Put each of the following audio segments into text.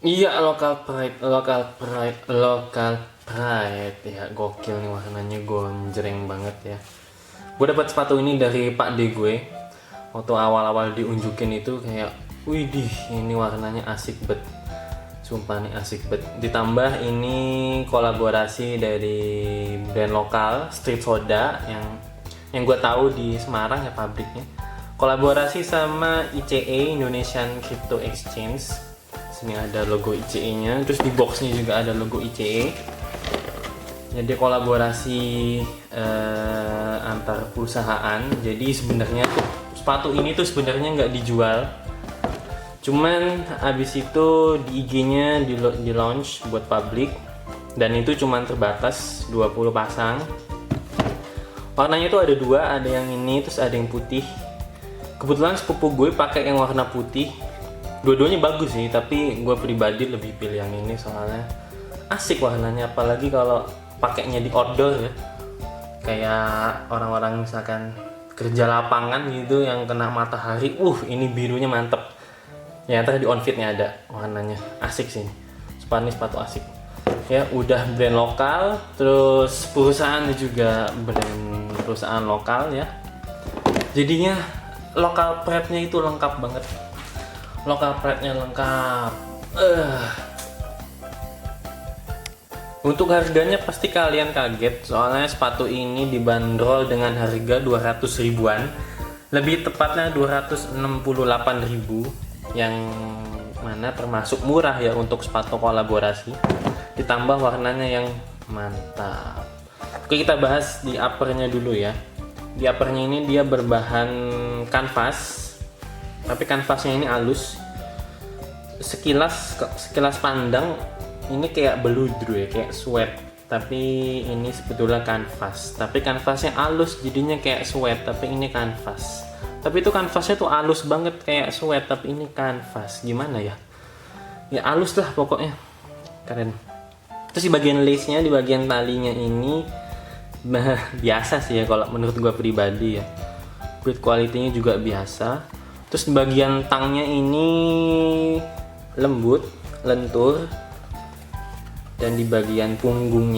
Iya, local pride ya, gokil nih, warnanya gonjreng banget ya. Gue dapat sepatu ini dari Pak D gue. Waktu awal-awal diunjukin itu kayak, widih, ini warnanya asik bet. Sumpah nih asik bet. Ditambah ini kolaborasi dari brand lokal Street Soda yang gue tahu di Semarang ya pabriknya. Kolaborasi sama ICE, Indonesian Crypto Exchange. Sini ada logo ICE-nya, terus di boxnya juga ada logo ICE. Jadi kolaborasi antar perusahaan. Jadi sebenarnya tuh sepatu ini tuh sebenarnya nggak dijual. Cuman abis itu di IG-nya di launch buat publik, dan itu cuman terbatas 20 pasang. Warnanya tuh ada dua, ada yang ini terus ada yang putih. Kebetulan sepupu gue pakai yang warna putih. Dua-duanya bagus sih, tapi gue pribadi lebih pilih yang ini soalnya asik warnanya, apalagi kalau pakainya di outdoor ya. Kayak orang-orang misalkan kerja lapangan gitu yang kena matahari, ini birunya mantep. Ya ntar di onfitnya ada warnanya, asik sih. Sepatu asik. Ya udah brand lokal, terus perusahaan juga brand perusahaan lokal ya. Jadinya lokal pride-nya itu lengkap banget. Lokal pride-nya lengkap. Untuk harganya pasti kalian kaget, soalnya sepatu ini dibanderol dengan harga 200 ribuan. Lebih tepatnya 268 ribu, yang mana termasuk murah ya untuk sepatu kolaborasi. Ditambah warnanya yang mantap. Oke, kita bahas di uppernya dulu ya. Di uppernya ini dia berbahan kanvas, tapi kanvasnya ini halus. Sekilas pandang ini kayak beludru ya, kayak sweat, tapi ini sebetulnya kanvas. Tapi kanvasnya halus, jadinya kayak sweat, tapi ini kanvas. Tapi itu kanvasnya tuh halus banget kayak sweat, tapi ini kanvas. Gimana ya? Ya halus lah pokoknya. Keren. Terus di bagian lace-nya, di bagian talinya ini biasa sih ya kalau menurut gua pribadi ya. Build quality-nya juga biasa. Terus di bagian tangnya ini lembut, lentur. Dan di bagian punggung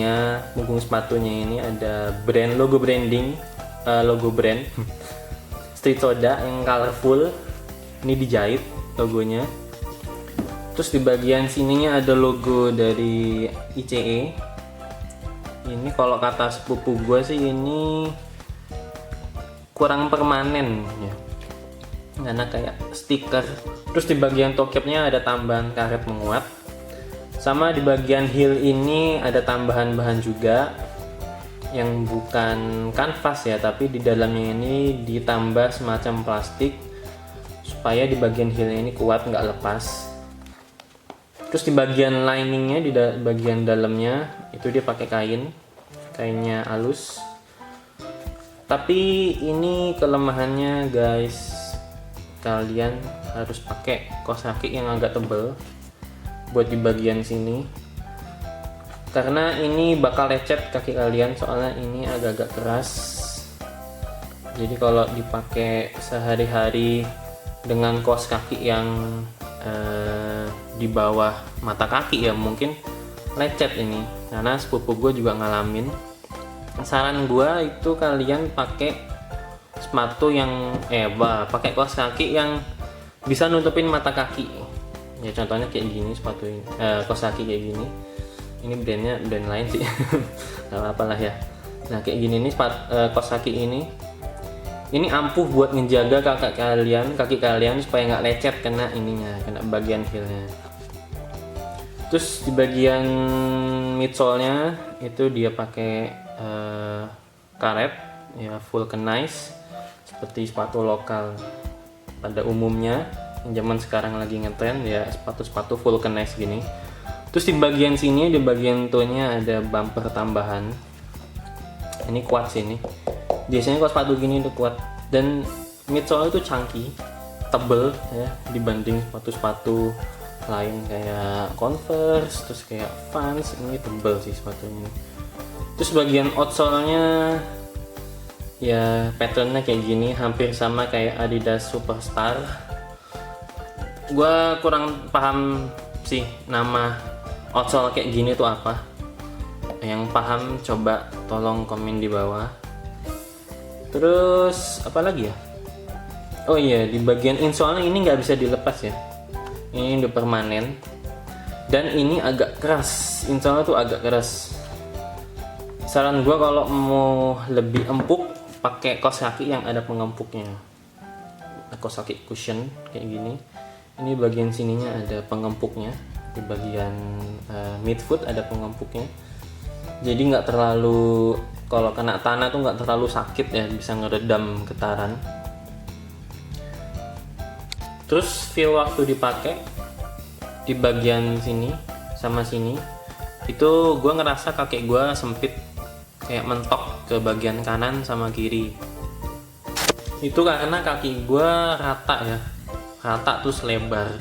sepatunya ini ada logo brand Street Soda yang colorful. Ini dijahit logonya. Terus di bagian sininya ada logo dari ICE. Ini kalau kata sepupu gue sih ini kurang permanen ya, karena kayak stiker. Terus di bagian tokepnya ada tambahan karet menguat. Sama di bagian heel ini ada tambahan bahan juga yang bukan kanvas ya, tapi di dalamnya ini ditambah semacam plastik supaya di bagian heel ini kuat, nggak lepas. Terus di bagian liningnya, di bagian dalamnya itu dia pakai kainnya halus. Tapi ini kelemahannya guys, kalian harus pakai kaos kaki yang agak tebal buat di bagian sini, karena ini bakal lecet kaki kalian, soalnya ini agak-agak keras. Jadi kalau dipakai sehari-hari dengan kaos kaki yang di bawah mata kaki ya mungkin lecet ini, karena sepupu gue juga ngalamin. Saran gue itu kalian pakai sepatu yang pakai kaos kaki yang bisa nutupin mata kaki ya, contohnya kayak gini sepatu ini, kaos kaki kayak gini. Ini brand lain sih nggak apa-apa lah ya. Nah kayak gini nih kaos kaki ini ampuh buat ngejaga kaki kalian supaya nggak lecet kena bagian heelnya. Terus di bagian midsole-nya itu dia pakai karet ya, vulcanize seperti sepatu lokal pada umumnya yang zaman sekarang lagi ngetren ya, sepatu vulcanize gini. Terus di bagian sini, di bagian toe-nya ada bumper tambahan. Ini kuat sih ini. Biasanya kalau sepatu gini udah kuat, dan midsole itu chunky, tebel ya dibanding sepatu-sepatu lain kayak Converse, terus kayak Vans. Ini tebel sih sepatunya. Terus bagian outsole-nya ya patternnya kayak gini, hampir sama kayak Adidas Superstar. Gua kurang paham sih nama outsole kayak gini tuh apa. Yang paham coba tolong komen di bawah. Terus apa lagi ya? Oh iya, di bagian insole ini nggak bisa dilepas ya. Ini udah permanen. Dan ini agak keras, insole tuh agak keras. Saran gue kalau mau lebih empuk, pakai kaos kaki yang ada pengempuknya. Kaos kaki cushion kayak gini. Ini bagian sininya ada pengempuknya. Di bagian midfoot ada pengempuknya. Jadi nggak terlalu, kalau kena tanah tuh nggak terlalu sakit ya, bisa ngeredam getaran. Terus feel waktu dipakai di bagian sini sama sini, itu gue ngerasa kaki gue sempit, kayak mentok ke bagian kanan sama kiri. Itu karena kaki gue rata ya, rata terus lebar.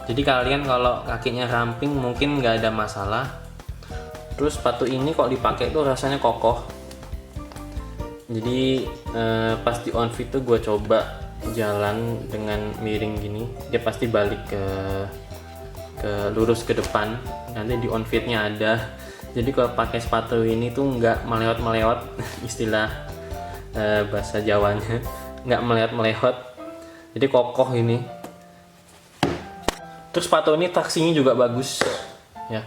Jadi kalian kalau kakinya ramping mungkin nggak ada masalah. Terus sepatu ini kok dipakai tuh rasanya kokoh. Jadi pas di on fit tuh gue coba jalan dengan miring gini, dia pasti balik ke lurus ke depan. Nanti di on fitnya ada. Jadi kalau pakai sepatu ini tuh nggak melewat-melewat, istilah bahasa Jawanya, nggak melewat-melewat. Jadi kokoh ini. Terus sepatu ini traksinya juga bagus, ya.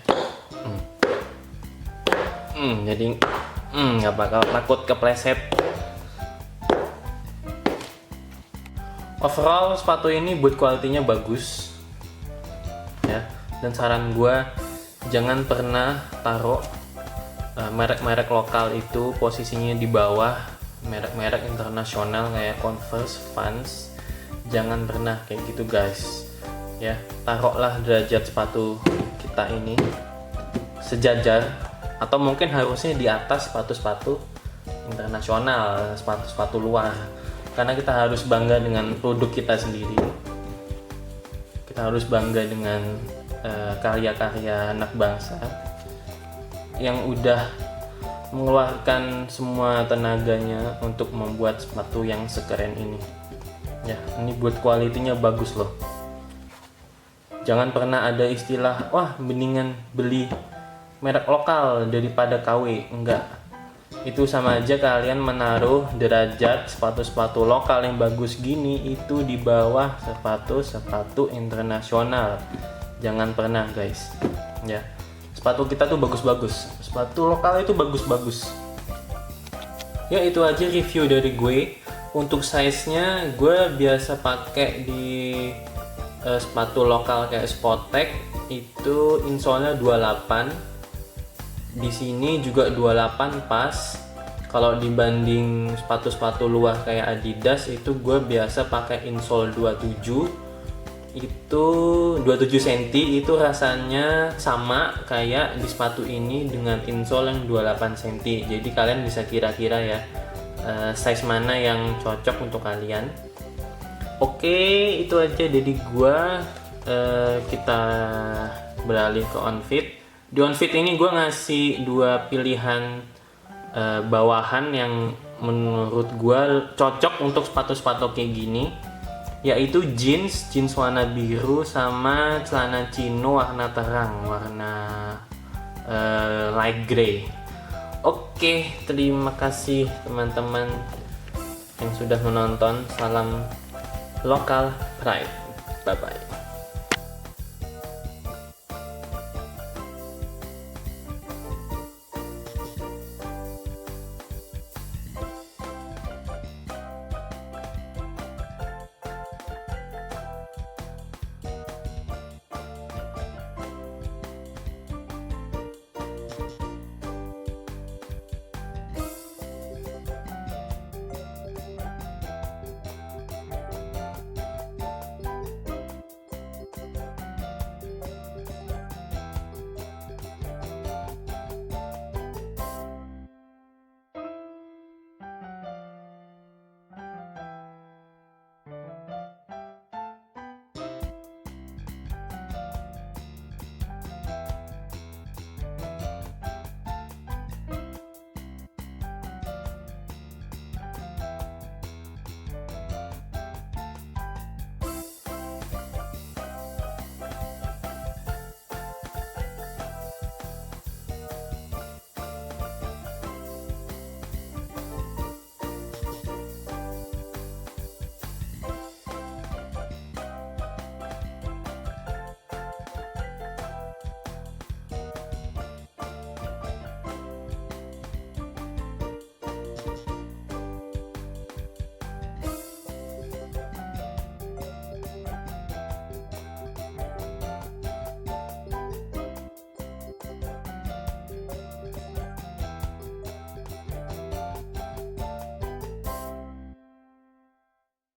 Jadi nggak bakal takut kepleset. Overall sepatu ini buat kualitinya bagus, ya. Dan saran gue jangan pernah taruh merek-merek lokal itu posisinya di bawah merek-merek internasional kayak Converse, Vans. Jangan pernah kayak gitu guys, ya. Taruhlah derajat sepatu kita ini sejajar, atau mungkin harusnya di atas sepatu-sepatu internasional, sepatu-sepatu luar. Karena kita harus bangga dengan produk kita sendiri. Kita harus bangga dengan karya-karya anak bangsa yang udah mengeluarkan semua tenaganya untuk membuat sepatu yang sekeren ini. Ya, ini buat kualitinya bagus loh. Jangan pernah ada istilah, wah mendingan beli merek lokal daripada KW. Enggak. Itu sama aja kalian menaruh derajat sepatu-sepatu lokal yang bagus gini itu di bawah sepatu-sepatu internasional. Jangan pernah guys, ya. Sepatu kita tuh bagus-bagus, sepatu lokal itu bagus-bagus. Ya itu aja review dari gue. Untuk size-nya gue biasa pakai di sepatu lokal kayak Sportec itu insole-nya 28. Di sini juga 28 pas. Kalau dibanding sepatu-sepatu luar kayak Adidas itu gue biasa pakai insole 27. Itu 27 cm itu rasanya sama kayak di sepatu ini dengan insole yang 28 cm. Jadi kalian bisa kira-kira ya size mana yang cocok untuk kalian. Oke, itu aja dari gua. Kita beralih ke on fit. Di on fit ini gue ngasih dua pilihan bawahan yang menurut gue cocok untuk sepatu-sepatu kayak gini, yaitu jeans warna biru sama celana chino warna terang, warna light gray. Oke, terima kasih teman-teman yang sudah menonton. Salam lokal pride. Bye bye.